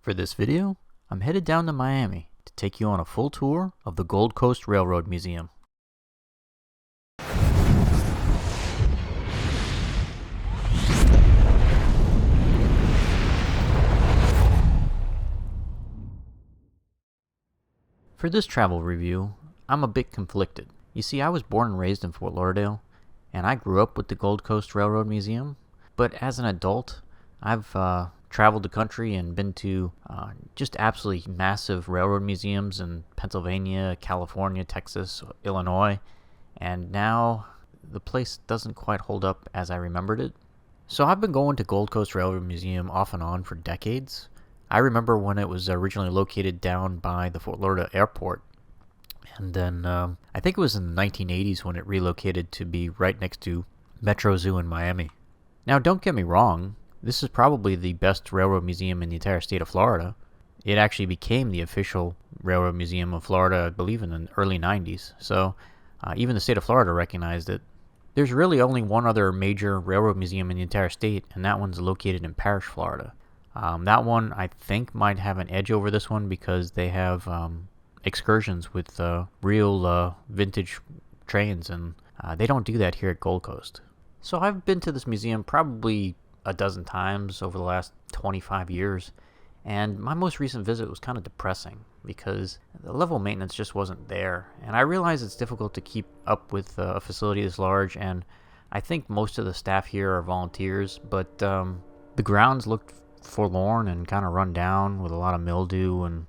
For this video, I'm headed down to Miami to take you on a full tour of the Gold Coast Railroad Museum. For this travel review, I'm a bit conflicted. You see, I was born and raised in Fort Lauderdale, and I grew up with the Gold Coast Railroad Museum, but as an adult, I've traveled the country and been to just absolutely massive railroad museums in Pennsylvania, California, Texas, Illinois, and now the place doesn't quite hold up as I remembered it. So I've been going to Gold Coast Railroad Museum off and on for decades. I remember when it was originally located down by the Fort Lauderdale airport, and then I think it was in the 1980s when it relocated to be right next to Metro Zoo in Miami. Now, don't get me wrong, this is probably the best railroad museum in the entire state of Florida. It actually became the official railroad museum of Florida, I believe, in the early 90s. So even the state of Florida recognized it. There's really only one other major railroad museum in the entire state, and that one's located in Parish, Florida. That one, I think, might have an edge over this one because they have excursions with real vintage trains, and they don't do that here at Gold Coast. So I've been to this museum probably a dozen times over the last 25 years, and my most recent visit was kind of depressing because the level of maintenance just wasn't there, and I realize it's difficult to keep up with a facility this large, and I think most of the staff here are volunteers, but the grounds looked forlorn and kind of run down with a lot of mildew and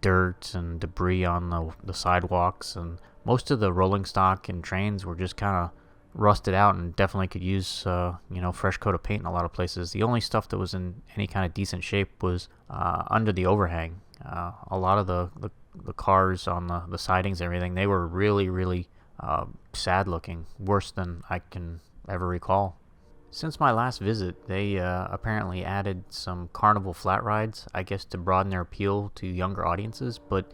dirt and debris on the sidewalks, and most of the rolling stock and trains were just kind of rusted out and definitely could use fresh coat of paint in a lot of places. The only stuff that was in any kind of decent shape was under the overhang. A lot of the cars on the sidings and everything, they were really sad looking, worse than I can ever recall. Since my last visit, they apparently added some carnival flat rides, I guess to broaden their appeal to younger audiences, but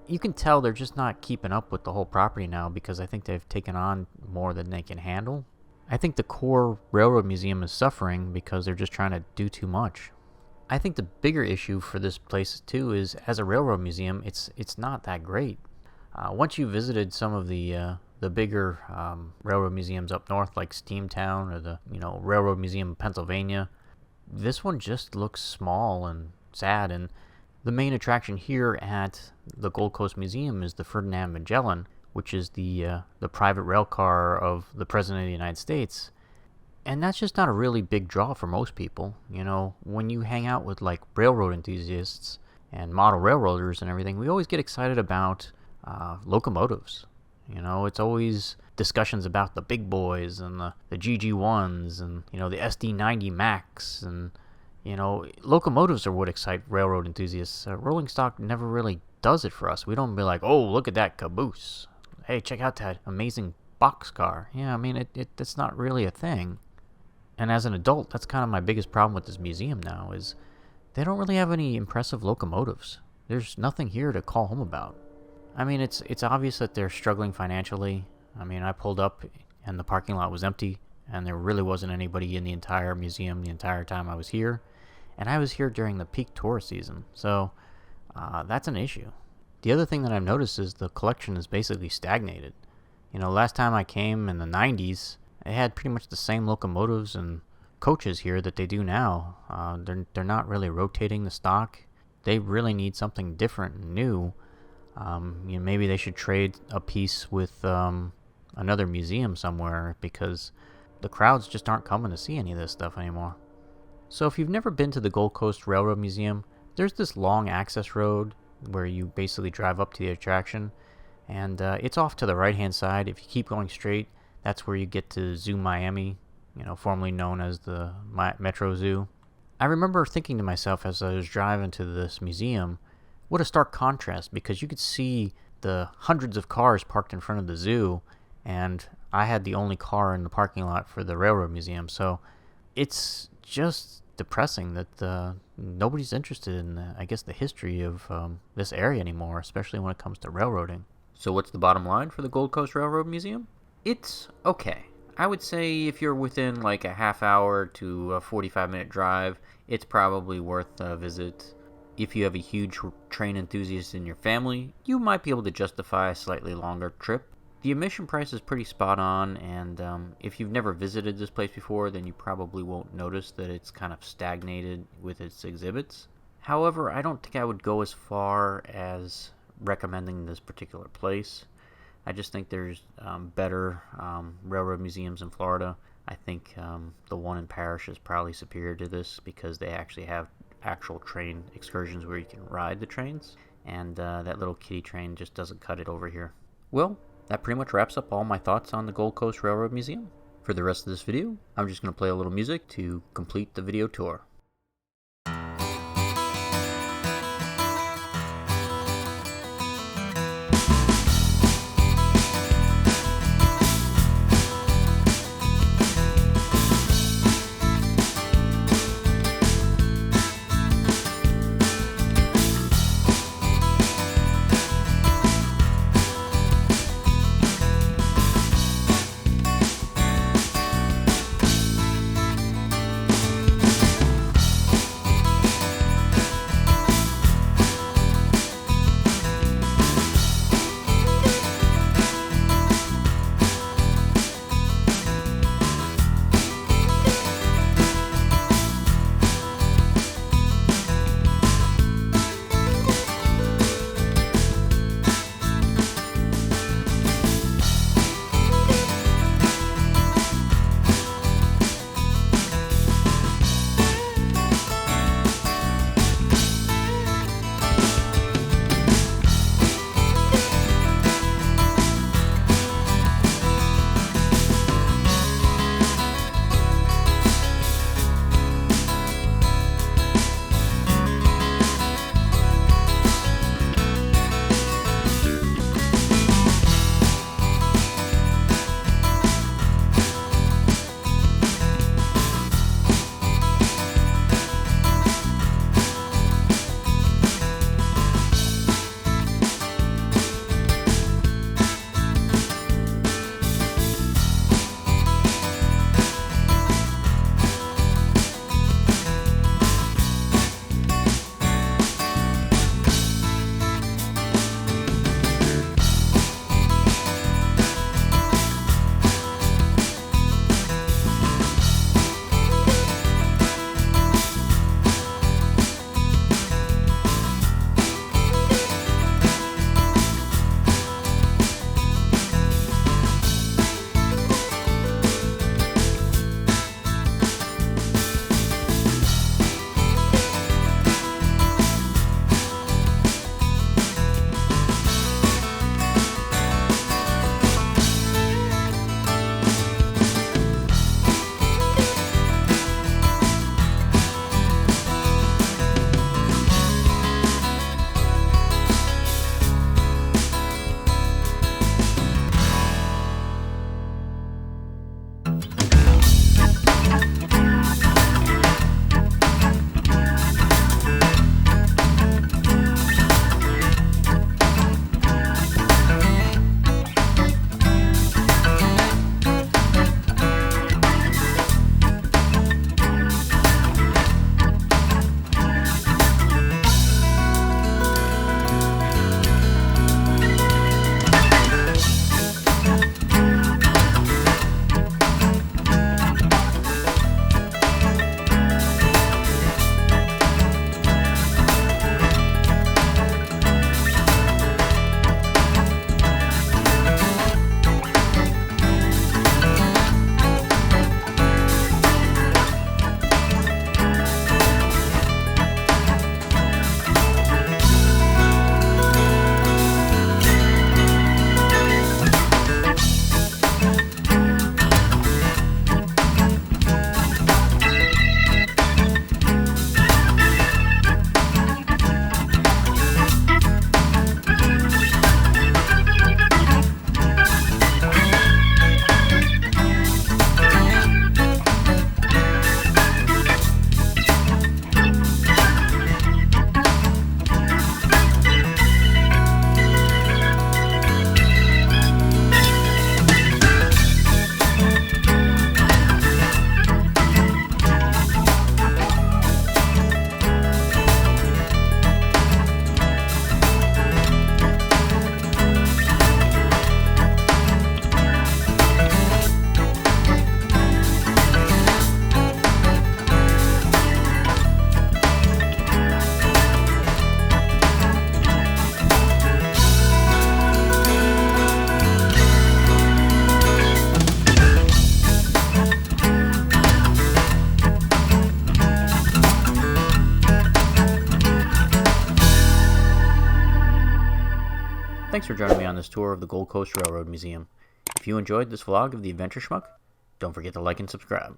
you can tell they're just not keeping up with the whole property now because I think they've taken on more than they can handle. I think the core railroad museum is suffering because they're just trying to do too much. I think the bigger issue for this place too is, as a railroad museum, it's not that great. Once you visited some of the bigger railroad museums up north, like Steamtown or the Railroad Museum of Pennsylvania, this one just looks small and sad. And the main attraction here at the Gold Coast Museum is the Ferdinand Magellan, which is the private rail car of the President of the United States. And that's just not a really big draw for most people. When you hang out with like railroad enthusiasts and model railroaders and everything, we always get excited about locomotives. It's always discussions about the big boys and the GG1s and the SD90 Max, and locomotives are what excite railroad enthusiasts. Rolling stock never really does it for us. We don't be like, oh, look at that caboose. Hey, check out that amazing boxcar. Yeah, I mean, it's not really a thing. And as an adult, that's kind of my biggest problem with this museum now, is they don't really have any impressive locomotives. There's nothing here to call home about. I mean, it's obvious that they're struggling financially. I mean, I pulled up and the parking lot was empty, and there really wasn't anybody in the entire museum the entire time I was here. And I was here during the peak tourist season, so that's an issue. The other thing that I've noticed is the collection is basically stagnated. Last time I came in the 90s, they had pretty much the same locomotives and coaches here that they do now. They're not really rotating the stock. They really need something different and new. Maybe they should trade a piece with another museum somewhere, because the crowds just aren't coming to see any of this stuff anymore. So if you've never been to the Gold Coast Railroad Museum, there's this long access road where you basically drive up to the attraction, and it's off to the right-hand side. If you keep going straight, that's where you get to Zoo Miami, formerly known as the Metro Zoo. I remember thinking to myself as I was driving to this museum, what a stark contrast, because you could see the hundreds of cars parked in front of the zoo, and I had the only car in the parking lot for the Railroad Museum. So it's just depressing that nobody's interested in, I guess, the history of this area anymore, especially when it comes to railroading. So what's the bottom line for the Gold Coast Railroad Museum? It's okay. I would say if you're within like a half hour to a 45-minute drive, it's probably worth a visit. if you have a huge train enthusiast in your family, you might be able to justify a slightly longer trip. The admission price is pretty spot on, and if you've never visited this place before, then you probably won't notice that it's kind of stagnated with its exhibits. However, I don't think I would go as far as recommending this particular place. I just think there's better railroad museums in Florida. I think the one in Parish is probably superior to this because they actually have actual train excursions where you can ride the trains, and that little kiddie train just doesn't cut it over here. Well, that pretty much wraps up all my thoughts on the Gold Coast Railroad Museum. For the rest of this video, I'm just going to play a little music to complete the video tour. Thanks for joining me on this tour of the Gold Coast Railroad Museum. If you enjoyed this vlog of the Adventure Schmuck, don't forget to like and subscribe.